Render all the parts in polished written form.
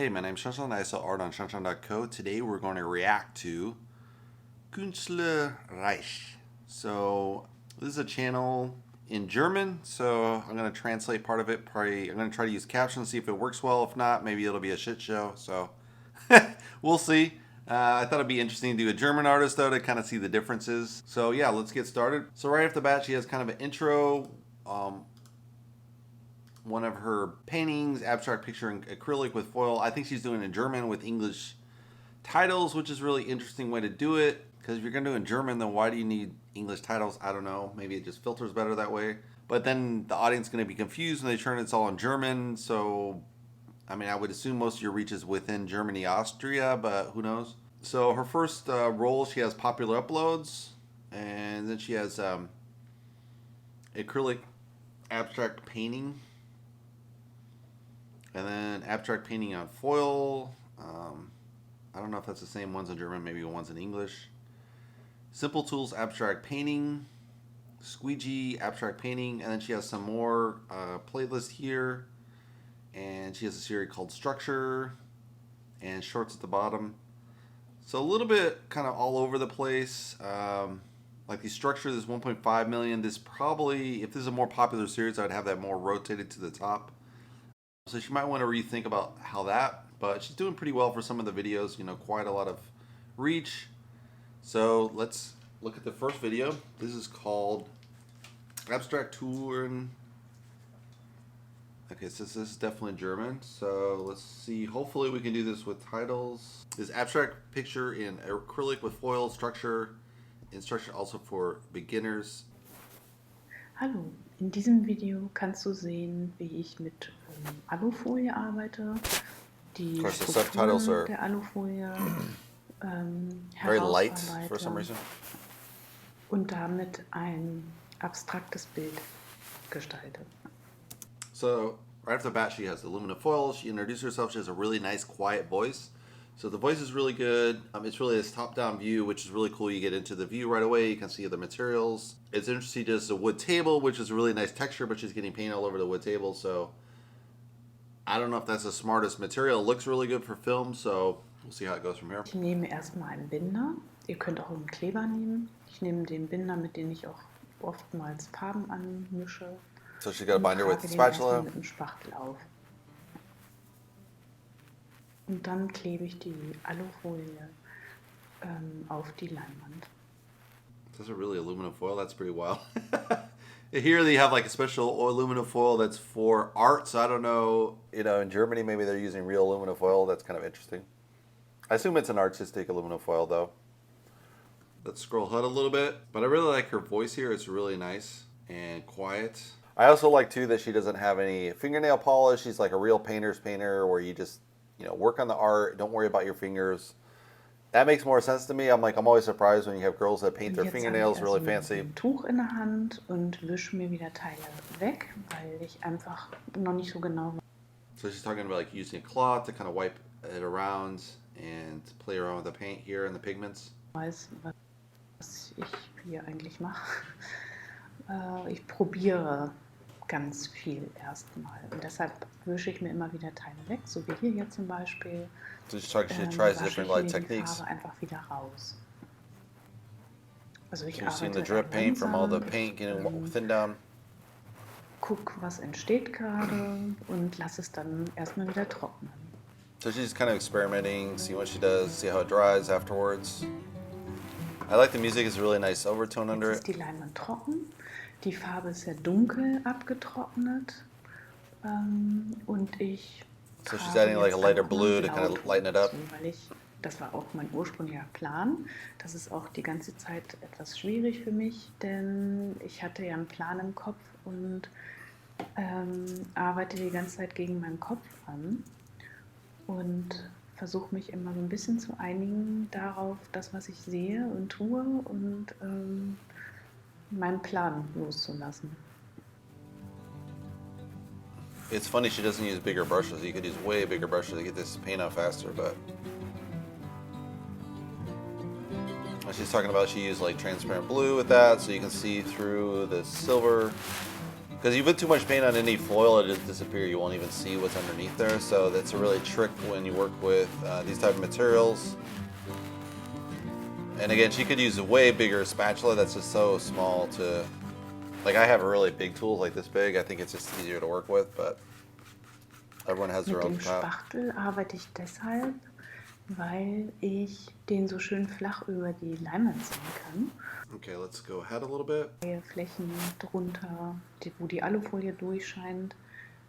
Hey, my name's Shawnshawn. I sell art on shawnshawn.co. Today we're going to react to Künstlerreich. So this is a channel in German, so I'm going to translate part of it. I'm going to try to use captions, see if it works well. If not, maybe it'll be a shit show. So we'll see. I thought it'd be interesting to do a German artist though to kind of see the differences. So yeah, let's get started. So right off the bat, she has kind of an intro. One of her paintings, abstract picture in acrylic with foil. I think she's doing it in German with English titles, which is a really interesting way to do it. Because if you're going to do it in German, then why do you need English titles? I don't know. Maybe it just filters better that way. But then the audience is going to be confused when they turn it's all in German. So, I mean, I would assume most of your reach is within Germany, Austria, but who knows? So her first role, she has popular uploads. And then she has acrylic abstract painting. And then abstract painting on foil. I don't know if that's the same ones in German, maybe one's in English. Simple Tools abstract painting. Squeegee abstract painting. And then she has some more playlist here. And she has a series called Structure. And shorts at the bottom. So a little bit kind of all over the place. Like the Structure, this 1.5 million. This probably, if this is a more popular series, I'd have that more rotated to the top. So she might want to rethink about how that, but she's doing pretty well for some of the videos, you know, quite a lot of reach. So let's look at the first video. This is called Abstract Touren. Okay, so this is definitely German. So let's see, hopefully we can do this with titles. This abstract picture in acrylic with foil, structure, instruction also for beginners. Hallo, in diesem Video kannst du sehen, wie ich mit Alufolie arbeite, die Strukturen der Alufolie herausarbeite und damit ein abstraktes Bild gestalte. So right off the bat, she has aluminum foil. She introduced herself. She has a really nice, quiet voice. So the voice is really good. It's really this top-down view, which is really cool. You get into the view right away. You can see the materials. It's interesting. Just a wood table, which is a really nice texture, but she's getting paint all over the wood table. So I don't know if that's the smartest material. It looks really good for film, so we'll see how it goes from here. Ich nehme erstmal einen Binder. Ihr könnt auch einen Kleber nehmen. Ich nehme den Binder, mit dem ich auch oftmals Farben anmische. So she's got a binder with a spatula. Mit dem Spachtel auf. Und dann klebe ich die Alufolie auf die Leinwand. Those are really aluminum foil. That's pretty wild. Here they have like a special aluminum foil that's for art. So I don't know, you know, in Germany maybe they're using real aluminum foil. That's kind of interesting. I assume it's an artistic aluminum foil though. Let's scroll HUD a little bit. But I really like her voice here. It's really nice and quiet. I also like too that she doesn't have any fingernail polish. She's like a real painter's painter where you just, you know, work on the art. Don't worry about your fingers. That makes more sense to me. I'm always surprised when you have girls that paint their fingernails really fancy. Ein Tuch in der Hand und wische mir wieder Teile weg, weil ich einfach noch nicht so genau weiß. So she's talking about like using a cloth to kind of wipe it around and play around with the paint here and the pigments. Was ich hier eigentlich mache. Ich probiere ganz viel erstmal und deshalb wische ich mir immer wieder Teile weg, so wie hier jetzt zum Beispiel. So she tries different light techniques. Farbe einfach wieder raus. Also ich You've seen the drip paint from all the paint getting thinned down. Guck, was entsteht gerade und lass es dann erstmal wieder trocknen. So she's kind of experimenting, see what she does, see how it dries afterwards. I like the music, it's a really nice overtone under it. Jetzt ist die Leinwand trocken. Die Farbe ist sehr dunkel abgetrocknet und ich so she's adding like a lighter blue to kind of lighten it up. Weil das war auch mein ursprünglicher Plan. Das ist auch die ganze Zeit etwas schwierig für mich, denn ich hatte ja einen Plan im Kopf und arbeite die ganze Zeit gegen meinen Kopf an und versuche mich immer so ein bisschen zu einigen darauf, das, was ich sehe und tue und meinen Plan loszulassen. It's funny she doesn't use bigger brushes. You could use way bigger brushes to get this paint out faster, but she's talking about she used like transparent blue with that so you can see through the silver. Because you put too much paint on any foil, it'll just disappear. You won't even see what's underneath there. So that's a really trick when you work with these type of materials. And again, she could use a way bigger spatula that's just so small to... Like, I have a really big tool like this big. I think it's just easier to work with, but everyone has their own Mit dem Spachtel arbeite ich deshalb, weil ich den so schön flach über die Leinwand ziehen kann. Okay, let's go ahead a little bit. Flächen drunter, wo die Alufolie durchscheint,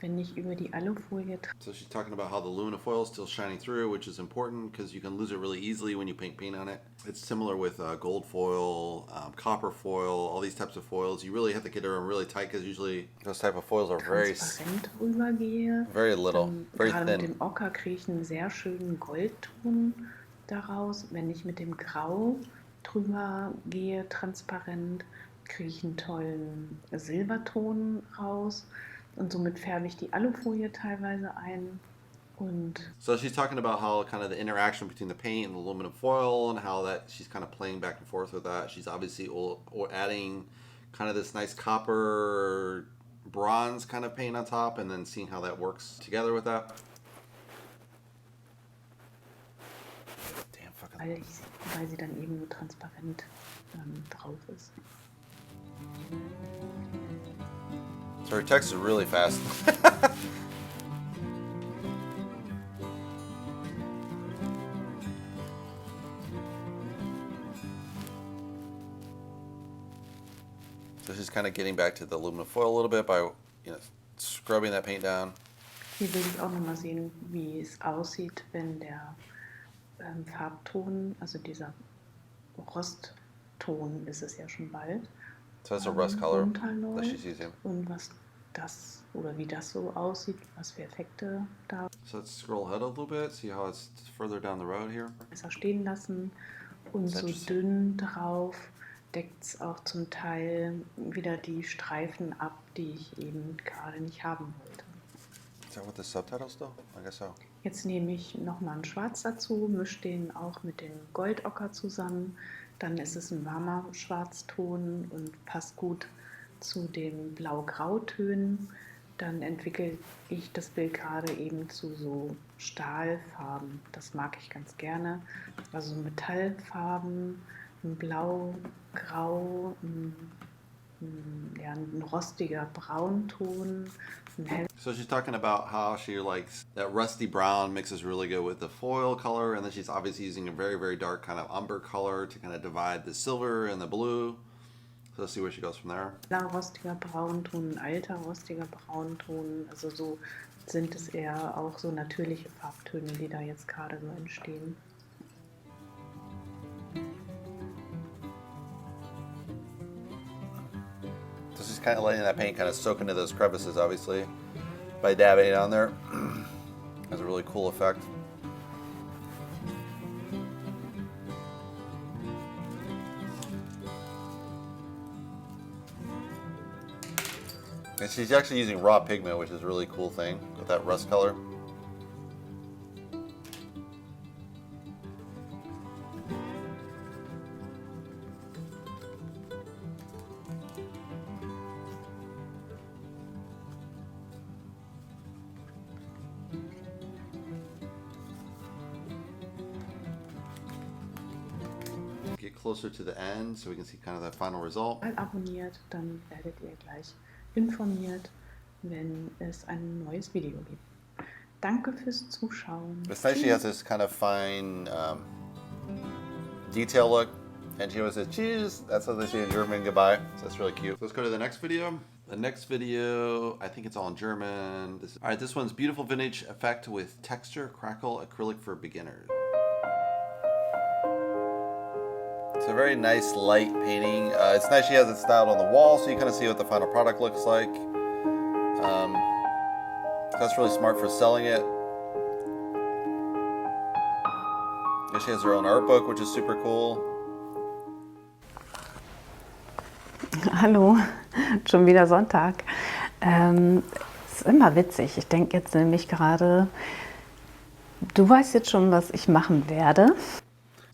wenn ich über die Alufolie... So she's talking about how the aluminum is still shining through, which is important because you can lose it really easily when you paint on it. It's similar with gold foil, copper foil, all these types of foils. You really have to get them really tight because usually those type of foils are very rübergehe, little, very gerade thin. Mit dem Ocker kriege ich einen sehr schönen Goldton daraus. Wenn ich mit dem Grau drüber gehe, transparent, kriege ich einen tollen Silberton raus. Und somit färbe ich die Alufolie teilweise ein. Und so she's talking about how kind of the interaction between the paint and the aluminum foil and how that she's kind of playing back and forth with that. She's obviously adding kind of this nice copper bronze kind of paint on top and then seeing how that works together with that. Damn fucking... Weil sie dann eben nur transparent drauf ist. So her text is really fast. So she's kind of getting back to the aluminum foil a little bit by, scrubbing that paint down. Hier will ich auch nochmal sehen, wie es aussieht, wenn der Farbton, also dieser Rostton ist es ja schon bald. So that's a rust color that she's using. Und was das oder wie das so aussieht, was für Effekte da. So let's scroll ahead a little bit, see how it's further down the road here. Besser stehen lassen und so dünn drauf deckt es auch zum Teil wieder die Streifen ab, die ich eben gerade nicht haben wollte. Is that what the subtitles do? I guess so. Jetzt nehme ich nochmal einen Schwarz dazu, mische den auch mit dem Goldocker zusammen. Dann ist es ein warmer Schwarzton und passt gut zu den Blau-Grau-Tönen. Dann entwickle ich das Bild gerade eben zu so Stahlfarben. Das mag ich ganz gerne. Also Metallfarben, ein Blau, Grau, ein rostiger Braunton, ein hell. So she's talking about how she likes that rusty brown mixes really good with the foil color, and then she's obviously using a very, very dark kind of umber color to kind of divide the silver and the blue. So let's see where she goes from there. Rostiger Braunton, ein alter rostiger Braunton, also so sind es eher auch so natürliche Farbtöne, die da jetzt gerade so entstehen. So she's kind of letting that paint kind of soak into those crevices, obviously, by dabbing it on there. Has a really cool effect. And she's actually using raw pigment, which is a really cool thing with that rust color. Get closer to the end so we can see kind of the final result. Abonniert, dann werdet ihr gleich informiert, wenn es ein neues Video gibt. Danke fürs Zuschauen. It's nice she has this kind of fine detail look, and she always says cheese. That's how they say in German goodbye. So that's really cute. Let's go to the next video. The next video, I think it's all in German. All right, this one's beautiful vintage effect with texture, crackle, acrylic for beginners. It's a very nice light painting. It's nice she has it styled on the wall so you kind of see what the final product looks like. That's really smart for selling it. And she has her own art book, which is super cool. Hallo, schon wieder Sonntag. Ist immer witzig. Ich denke jetzt nämlich gerade, du weißt jetzt schon, was ich machen werde.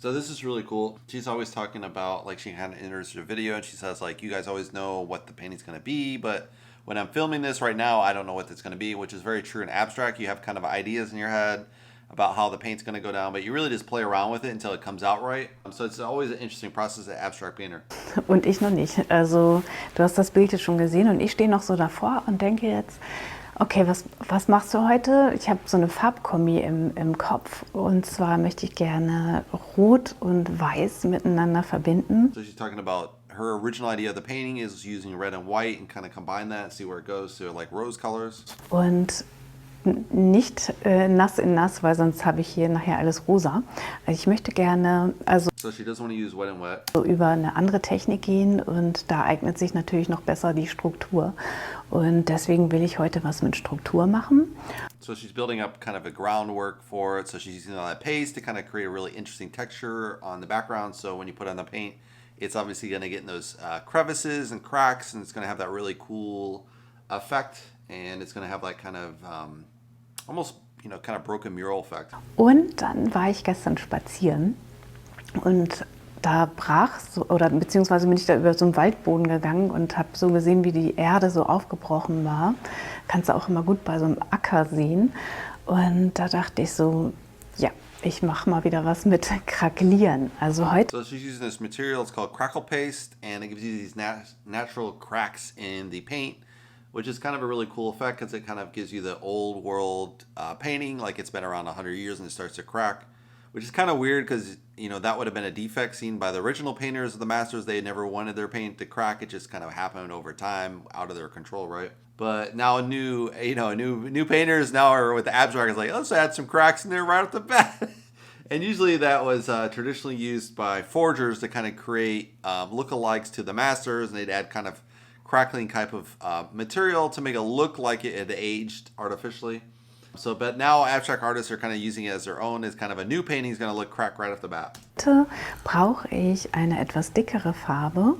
So this is really cool. She's always talking about, like, she kind of enters her video and she says, like, you guys always know what the painting's going to be, but when I'm filming this right now, I don't know what it's going to be, which is very true in abstract. You have kind of ideas in your head about how the paint's going to go down, but you really just play around with it until it comes out right. So it's always an interesting process as an abstract painter. Und ich noch nicht. Also du hast das Bild jetzt schon gesehen und ich stehe noch so davor und denke jetzt, okay, was machst du heute? Ich habe so eine Farbkombi im Kopf und zwar möchte ich gerne Rot und Weiß miteinander verbinden. So she's talking about her original idea of the painting is using red and white and kind of combine that and see where it goes to like rose colors. Und nicht nass in nass, weil sonst habe ich hier nachher alles rosa. Ich möchte gerne So she doesn't want to use wet and wet. über eine andere Technik gehen und da eignet sich natürlich noch besser die Struktur. Und deswegen will ich heute was mit Struktur machen. So she's building up kind of a groundwork for it. So she's using all that paste to kind of create a really interesting texture on the background. So when you put on the paint, it's obviously going to get in those crevices and cracks, and it's going to have that really cool effect. And it's going to have like kind of almost, you know, kind of broken mural effect. Und dann war ich gestern spazieren und da brach so, oder beziehungsweise bin ich da über so einen Waldboden gegangen und habe so gesehen, wie die Erde so aufgebrochen war. Kannst du auch immer gut bei so einem Acker sehen. Und da dachte ich so, ja, ich mache mal wieder was mit Kracklieren. Also heute. So she's using this material, it's called crackle paste, and it gives you these natural cracks in the paint, which is kind of a really cool effect because it kind of gives you the old world painting, like it's been around 100 years and it starts to crack, which is kind of weird because, you know, that would have been a defect seen by the original painters of the masters. They never wanted their paint to crack. It just kind of happened over time, out of their control, right? But now new painters now are with the abstract is like, let's add some cracks in there right off the bat. And usually that was traditionally used by forgers to kind of create lookalikes to the masters, and they'd add kind of crackling type of material to make it look like it had aged artificially. So, but now abstract artists are kind of using it as their own. It's kind of a new painting is going to look cracked right off the bat. Brauche ich eine etwas dickere Farbe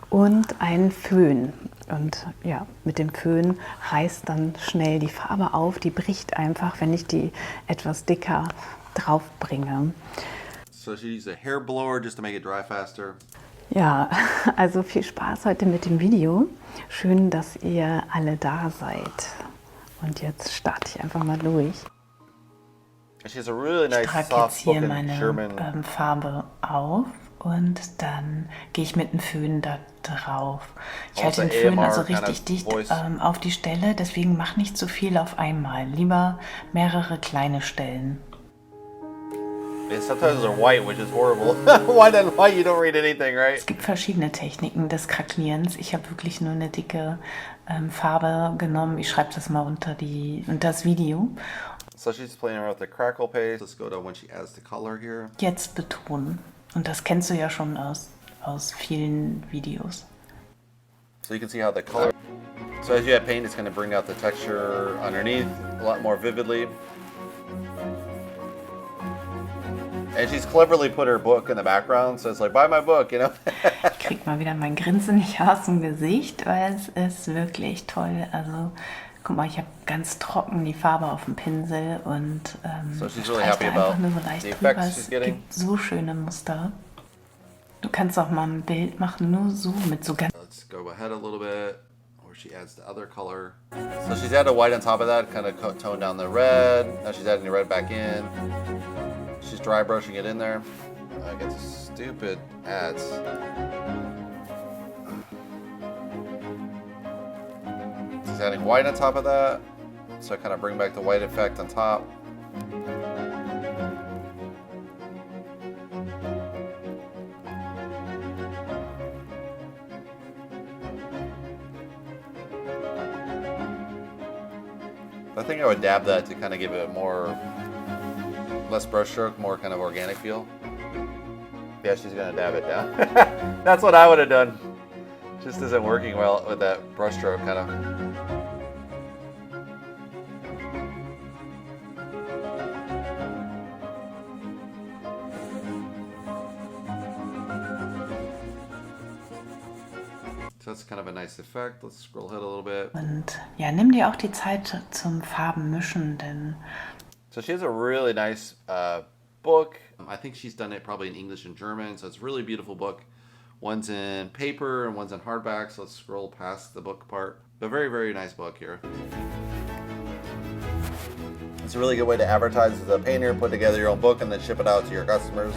und einen Föhn. Und ja, mit dem Föhn reißt dann schnell die Farbe auf. Die bricht einfach, wenn ich die etwas dicker drauf bringe. So she used a hair blower just to make it dry faster. Ja, also viel Spaß heute mit dem Video. Schön, dass ihr alle da seid. Und jetzt starte ich einfach mal durch. She has a really nice Ich trage jetzt hier soft-spoken meine German. Farbe auf und dann gehe ich mit dem Föhn da drauf. Ich halte den Föhn also richtig dicht auf die Stelle, deswegen mach nicht zu viel auf einmal. Lieber mehrere kleine Stellen. Yeah, sometimes they're white, which is horrible. White and white, you don't read anything, right? Es gibt verschiedene Techniken des Kracklierens. Ich habe wirklich nur eine dicke Farbe genommen. Ich schreibe das mal unter das Video. So she's playing around with the crackle paste. Let's go to when she adds the color here. Jetzt betonen. Und das kennst du ja schon aus vielen Videos. So you can see how the color. So as you add paint, it's going to bring out the texture underneath a lot more vividly. And she's cleverly put her book in the background, so it's like, buy my book, you know? Ich krieg mal wieder mein Grinsen nicht aus dem Gesicht, weil es ist wirklich toll. Also, guck mal, ich habe ganz trocken die Farbe auf dem Pinsel und So she's really happy einfach about nur so leicht the drüber. effects she's Es getting. gibt so schöne Muster. Du kannst auch mal ein Bild machen, nur so mit so ganz. Let's go ahead a little bit, where she adds the other color. So she's added a white on top of that, kind of tone down the red. Now she's adding the red back in. She's dry brushing it in there. I get stupid ads. She's adding white on top of that, so I kind of bring back the white effect on top. I think I would dab that to kind of give it more, less brush stroke, more kind of organic feel. Yeah, she's gonna dab it down. That's what I would have done. Just isn't working well with that brush stroke kind of. So that's kind of a nice effect. Let's scroll ahead a little bit. Und ja, nimm dir auch die Zeit zum Farbenmischen, denn So she has a really nice book. I think she's done it probably in English and German, so it's a really beautiful book. One's in paper and one's in hardback, so let's scroll past the book part. A very, very nice book here. It's a really good way to advertise as a painter, put together your own book, and then ship it out to your customers.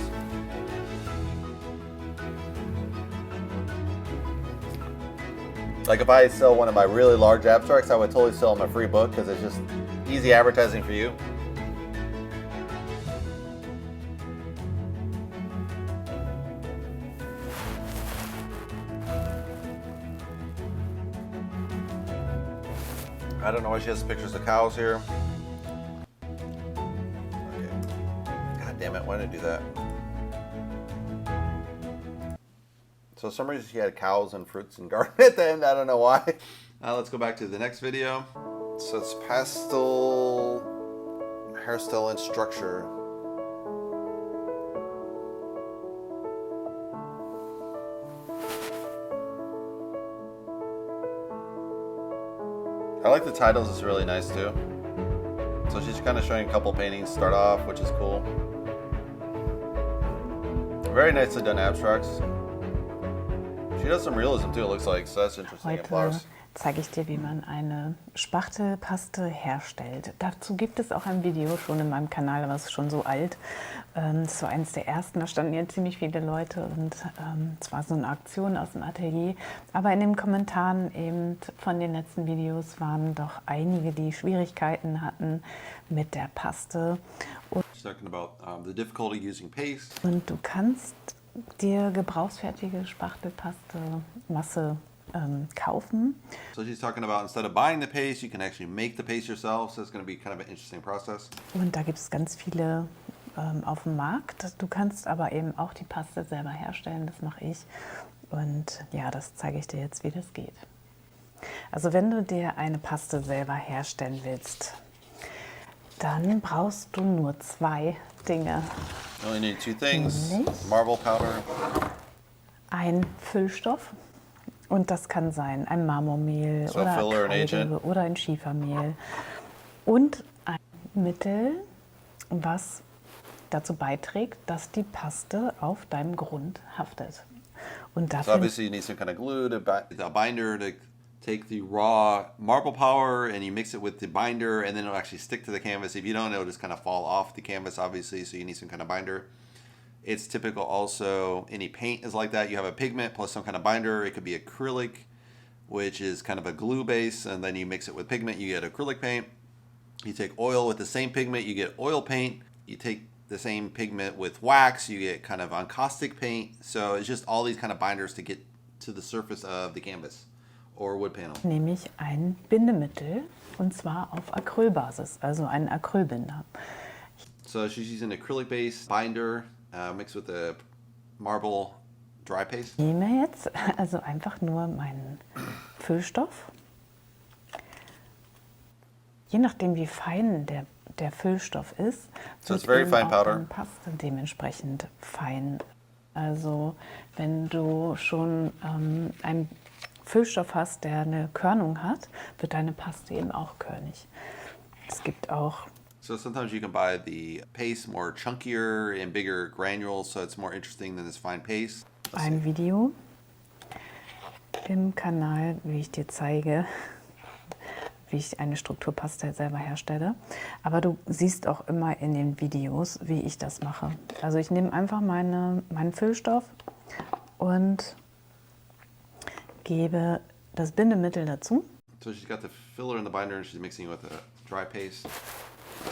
Like if I sell one of my really large abstracts, I would totally sell them a free book because it's just easy advertising for you. I don't know why she has pictures of cows here. Okay. God damn it, why did I do that? So for some reason she had cows and fruits and garden at the end, I don't know why. Let's go back to the next video. So it's pastel hairstyle and structure. I like the titles, it's really nice too. So she's kind of showing a couple paintings start off, which is cool. Very nicely done abstracts. She does some realism too, it looks like, so that's interesting. Heute zeige ich dir, wie man eine Spachtelpaste herstellt. Dazu gibt es auch ein Video schon in meinem Kanal, aber es ist schon so alt. Das war eines der ersten, da standen ja ziemlich viele Leute und es war so eine Aktion aus dem Atelier. Aber in den Kommentaren eben von den letzten Videos waren doch einige, die Schwierigkeiten hatten mit der Paste. Und du kannst dir gebrauchsfertige Spachtelpaste-Masse kaufen. So she's talking about instead of buying the paste, you can actually make the paste yourself. So it's going to be kind of an interesting process. Und da gibt es ganz viele auf dem Markt. Du kannst aber eben auch die Paste selber herstellen. Das mache ich. Und ja, das zeige ich dir jetzt, wie das geht. Also wenn du dir eine Paste selber herstellen willst, dann brauchst du nur zwei Dinge. You only need two things. Nämlich Marble powder. Ein Füllstoff. Und das kann sein ein Marmormehl So oder filler and Kreide agent. oder ein Schiefermehl. Und ein Mittel, was dazu beiträgt, dass die Paste auf deinem Grund haftet. Und So dafür obviously you need some kind of glue to A binder to take the raw marble powder and you mix it with the binder and then it'll actually stick to the canvas. If you don't, it'll just kind of fall off the canvas, obviously, so you need some kind of binder. It's typical also, any paint is like that. You have a pigment plus some kind of binder. It could be acrylic, which is kind of a glue base, and then you mix it with pigment, you get acrylic paint. You take oil with the same pigment, you get oil paint. You take the same pigment with wax, you get kind of encaustic paint. So it's just all these kind of binders to get to the surface of the canvas or wood panel. nehme ich ein Bindemittel, und zwar auf Acrylbasis, also einen Acrylbinder. So she's using an acrylic-based binder mixed with the marble dry paste. Ich nehme jetzt also einfach nur meinen Füllstoff. Je nachdem, wie fein der Füllstoff ist, So it's wird very eben fine auch powder. deine Paste dementsprechend fein. Also wenn du schon einen Füllstoff hast, der eine Körnung hat, wird deine Paste eben auch körnig. Es gibt auch So sometimes you can buy the paste more chunkier and bigger granules, so it's more interesting than this fine paste. ein Video im Kanal, wie ich dir zeige, wie ich eine Strukturpaste selber herstelle. Aber du siehst auch immer in den Videos, wie ich das mache. Also ich nehme einfach meinen Füllstoff und gebe das Bindemittel dazu. So she's got the filler in the binder and she's mixing it with a dry paste.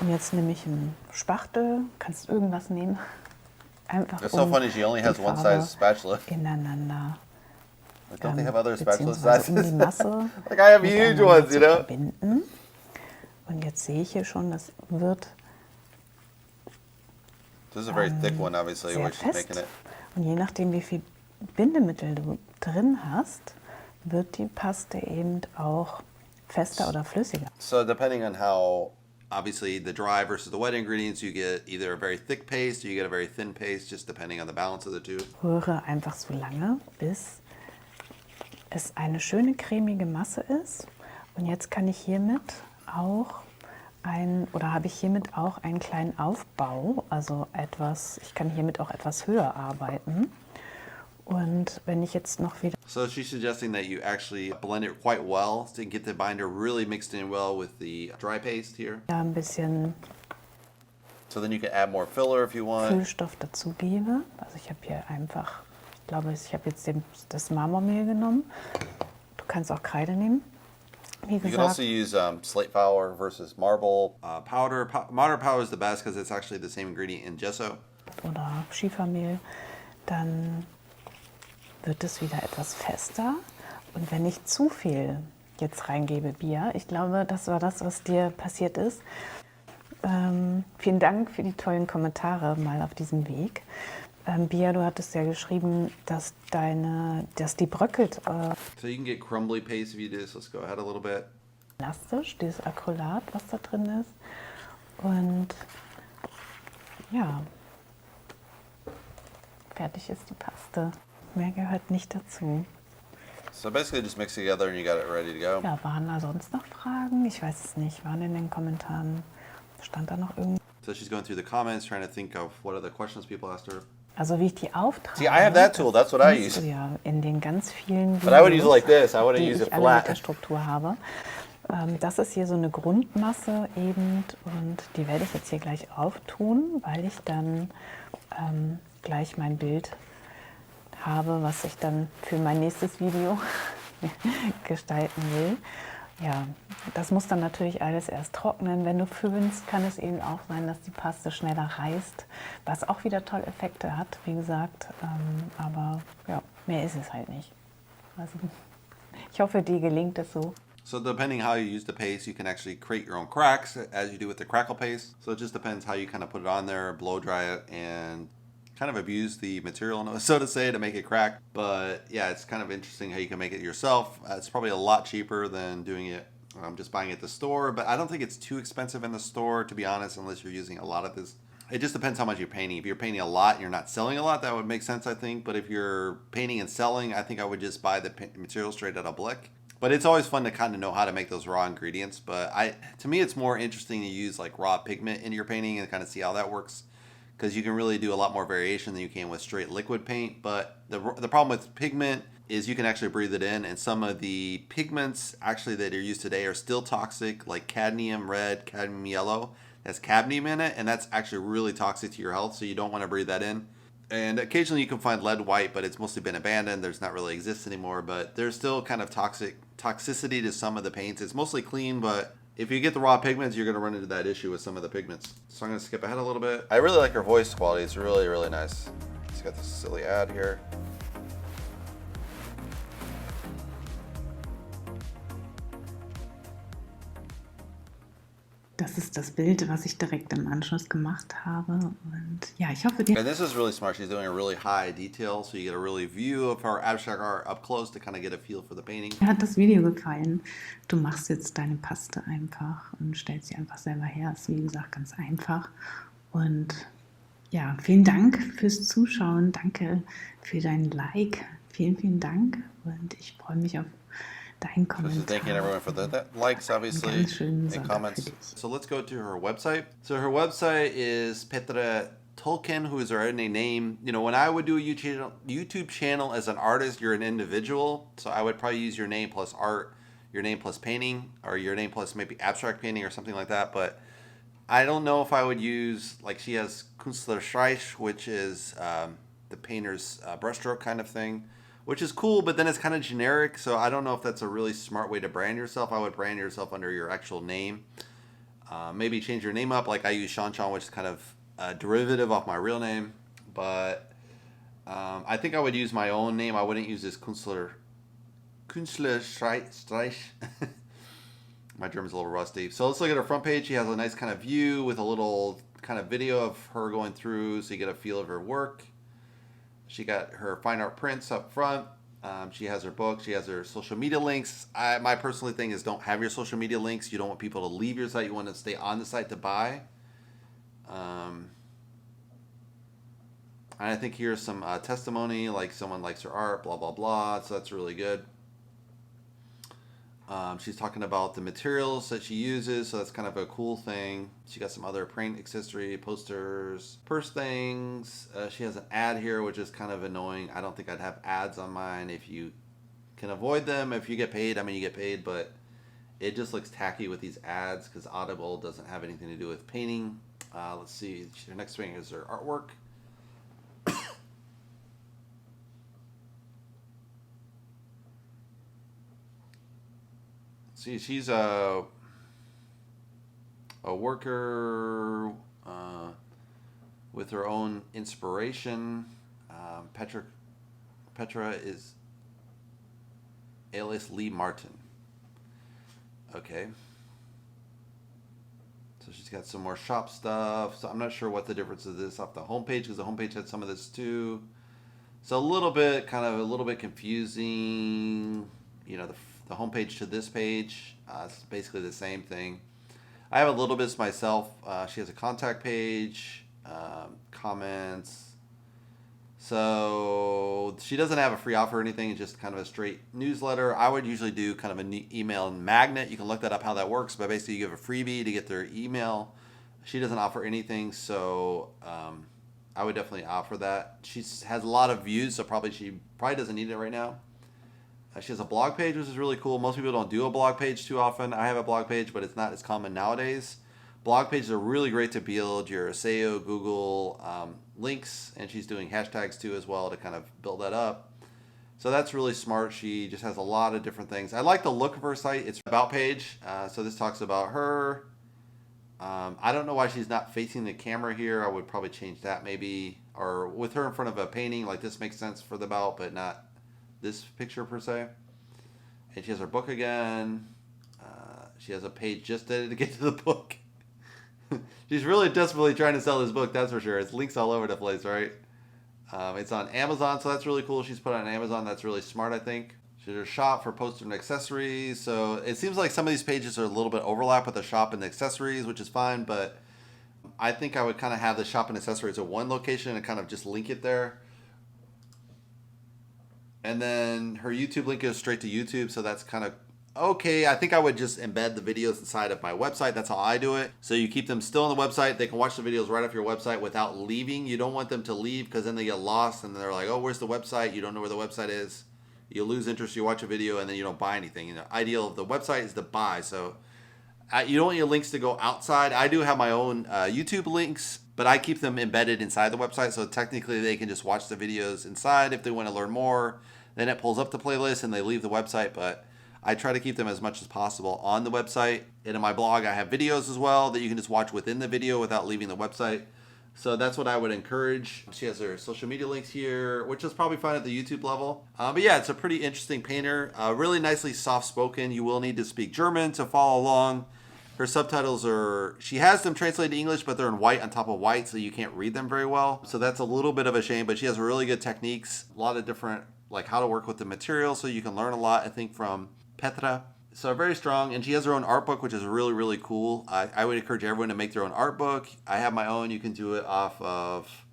Und jetzt nehme ich einen Spachtel, kannst irgendwas nehmen. Einfach It's so funny, she only has die one Farbe size spatula. ineinander Like, don't they have other spatulas beziehungsweise um die sizes? Masse Like I have huge miteinander ones, zu you know? verbinden. Und jetzt sehe ich hier schon, das wird This is a very thick one, obviously, sehr where she's fest. making it. Und je nachdem, wie viel Bindemittel du drin hast, wird die Paste eben auch fester oder flüssiger. So depending on how, Obviously, the dry versus the wet ingredients, you get either a very thick paste or you get a very thin paste, just depending on the balance of the two. Rühre einfach so lange, bis es eine schöne cremige Masse ist. Und jetzt kann ich hiermit auch habe ich hiermit auch einen kleinen Aufbau, also ich kann hiermit auch etwas höher arbeiten. Und wenn ich jetzt noch wieder So she's suggesting that you actually blend it quite well to get the binder really mixed in well with the dry paste here. ein bisschen So then you can add more filler if you want. Füllstoff dazu gebe, also ich habe hier einfach, ich glaube, ich habe jetzt das Marmormehl genommen. Du kannst auch Kreide nehmen. Wie You can gesagt, also use slate powder versus marble. Powder powder is the best because it's actually the same ingredient in gesso. oder Schiefermehl, dann wird es wieder etwas fester. Und wenn ich zu viel jetzt reingebe, Bia, ich glaube, das war das, was dir passiert ist. Vielen Dank für die tollen Kommentare mal auf diesem Weg. Bia, du hattest ja geschrieben, dass die bröckelt So you can get crumbly paste if you do this. Let's go ahead a little bit. elastisch, dieses Acrylat, was da drin ist. Und ja, fertig ist die Paste. Mehr gehört nicht dazu. So basically just mix it together and you got it ready to go. Ja, waren da sonst noch Fragen? Ich weiß es nicht. Waren in den Kommentaren, stand da noch irgendwas? So she's going through the comments, trying to think of what other questions people asked her. Also wie ich die auftrage. See, I have that tool. That's what I siehst use. du ja in den ganz vielen But I would use it like this. I wouldn't die use ich it alle flat. mit der Struktur habe. Das ist hier so eine Grundmasse eben und die werde ich jetzt hier gleich auftun, weil ich dann gleich mein Bild habe, was ich dann für mein nächstes Video gestalten will. Ja, das muss dann natürlich alles erst trocknen. Wenn du föhnst, kann es eben auch sein, dass die Paste schneller reißt, was auch wieder tolle Effekte hat, wie gesagt. Aber ja, mehr ist es halt nicht. Also, ich hoffe, dir gelingt es so. So depending how you use the paste, you can actually create your own cracks as you do with the crackle paste. So it just depends how you kind of put it on there, blow dry it, and kind of abuse the material, so to say, to make it crack. But yeah, it's kind of interesting how you can make it yourself. It's probably a lot cheaper than doing it just buying it at the store, but I don't think it's too expensive in the store, to be honest, unless you're using a lot of this. It just depends how much you're painting. If you're painting a lot and you're not selling a lot, that would make sense, I think. But if you're painting and selling, I think I would just buy the material straight out of Blick. But it's always fun to kind of know how to make those raw ingredients. But to me, it's more interesting to use like raw pigment in your painting and kind of see how that works, because you can really do a lot more variation than you can with straight liquid paint. But the problem with pigment is you can actually breathe it in, and some of the pigments actually that are used today are still toxic, like cadmium red, cadmium yellow. Has cadmium in it, and that's actually really toxic to your health, so you don't want to breathe that in. And occasionally you can find lead white, but it's mostly been abandoned. There's not really exists anymore, but there's still kind of toxicity to some of the paints. It's mostly clean, but if you get the raw pigments, you're going to run into that issue with some of the pigments. So I'm going to skip ahead a little bit. I really like her voice quality. It's really, really nice. It's got this silly ad here. Das ist das Bild, was ich direkt im Anschluss gemacht habe. Und ja, ich hoffe, dir And this is really smart. She's doing a really high detail, so you get a really view of her abstract art up close to kind of get a feel for the painting. hat das Video gefallen. Du machst jetzt deine Paste einfach und stellst sie einfach selber her. Ist wie gesagt ganz einfach. Und ja, vielen Dank fürs Zuschauen. Danke für dein Like. Vielen, vielen Dank. Und ich freue mich auf deinen So she's thanking everyone for the likes, obviously, Ganz schönen and Sonntag für comments. dich. So let's go to her website. So her website is Petra Thoelken, who is already a name. You know, when I would do a YouTube channel as an artist, you're an individual. So I would probably use your name plus art, your name plus painting, or your name plus maybe abstract painting or something like that. But I don't know if I would use, like she has Künstlerstreich, which is the painter's brushstroke kind of thing, which is cool, but then it's kind of generic. So I don't know if that's a really smart way to brand yourself. I would brand yourself under your actual name. Maybe change your name up. Like I use shawnshawn, which is kind of a derivative off my real name. But I think I would use my own name. I wouldn't use this Künstlerstreich. My German's a little rusty. So let's look at her front page. She has a nice kind of view with a little kind of video of her going through, so you get a feel of her work. She got her fine art prints up front. She has her book. She has her social media links. My personal thing is don't have your social media links. You don't want people to leave your site. You want to stay on the site to buy. And I think here's some testimony, like someone likes her art, blah, blah, blah. So that's really good. She's talking about the materials that she uses, so that's kind of a cool thing. She got some other print accessory, posters, purse things. She has an ad here, which is kind of annoying. I don't think I'd have ads on mine. If you can avoid them, if you get paid, I mean, you get paid, but it just looks tacky with these ads because Audible doesn't have anything to do with painting. Let's see. Her next thing is her artwork. See, she's a worker with her own inspiration. Petra is alias Lee Martin. Okay. So she's got some more shop stuff. So I'm not sure what the difference is this off the homepage, because the homepage had some of this too. So a little bit confusing. You know, the homepage to this page, it's basically the same thing. I have a little bit myself. She has a contact page, comments. So she doesn't have a free offer or anything. It's just kind of a straight newsletter. I would usually do kind of an email magnet. You can look that up how that works. But basically, you give a freebie to get their email. She doesn't offer anything, so I would definitely offer that. She has a lot of views, so she probably doesn't need it right now. She has a blog page, which is really cool. Most people don't do a blog page too often. I have a blog page, but it's not as common nowadays. Blog pages are really great to build your SEO, Google links, and she's doing hashtags too as well to kind of build that up. So that's really smart. She just has a lot of different things. I like the look of her site. It's about page. So this talks about her. I don't know why she's not facing the camera here. I would probably change that maybe. Or with her in front of a painting, like this makes sense for the about, but not this picture per se. And she has her book again. She has a page just dedicated to the book. She's really desperately trying to sell this book, that's for sure. It's links all over the place, right? It's on Amazon, so that's really cool. She's put it on Amazon. That's really smart, I think. She has her shop for posters and accessories. So it seems like some of these pages are a little bit overlap with the shop and the accessories, which is fine, but I think I would kind of have the shop and accessories at one location and kind of just link it there. And then her YouTube link goes straight to YouTube, so that's kind of okay. I think I would just embed the videos inside of my website. That's how I do it. So you keep them still on the website. They can watch the videos right off your website without leaving. You don't want them to leave because then they get lost and they're like, oh, where's the website? You don't know where the website is. You lose interest. You watch a video and then you don't buy anything. You know, ideal of the website is to buy. So you don't want your links to go outside. I do have my own YouTube links, but I keep them embedded inside the website. So technically they can just watch the videos inside if they want to learn more. Then it pulls up the playlist and they leave the website, but I try to keep them as much as possible on the website. And in my blog, I have videos as well that you can just watch within the video without leaving the website. So that's what I would encourage. She has her social media links here, which is probably fine at the YouTube level. But yeah, it's a pretty interesting painter. Really nicely soft-spoken. You will need to speak German to follow along. Her subtitles are, she has them translated to English, but they're in white on top of white, so you can't read them very well. So that's a little bit of a shame, but she has really good techniques, a lot of different, like how to work with the material, so you can learn a lot, I think, from Petra. So very strong, and she has her own art book, which is really, really cool. I would encourage everyone to make their own art book. I have my own. You can do it off of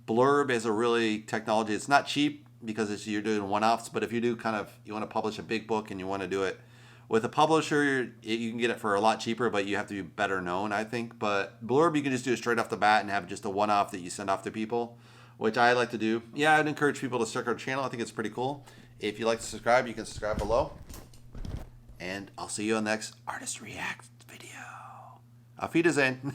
Blurb. Is a really technology. It's not cheap because you're doing one-offs, but if you do you want to publish a big book and you want to do it with a publisher, you can get it for a lot cheaper, but you have to be better known, I think. But Blurb, you can just do it straight off the bat and have just a one-off that you send off to people, which I like to do. Yeah, I'd encourage people to check our channel. I think it's pretty cool. If you'd like to subscribe, you can subscribe below. And I'll see you on the next Artist React video. Auf Wiedersehen.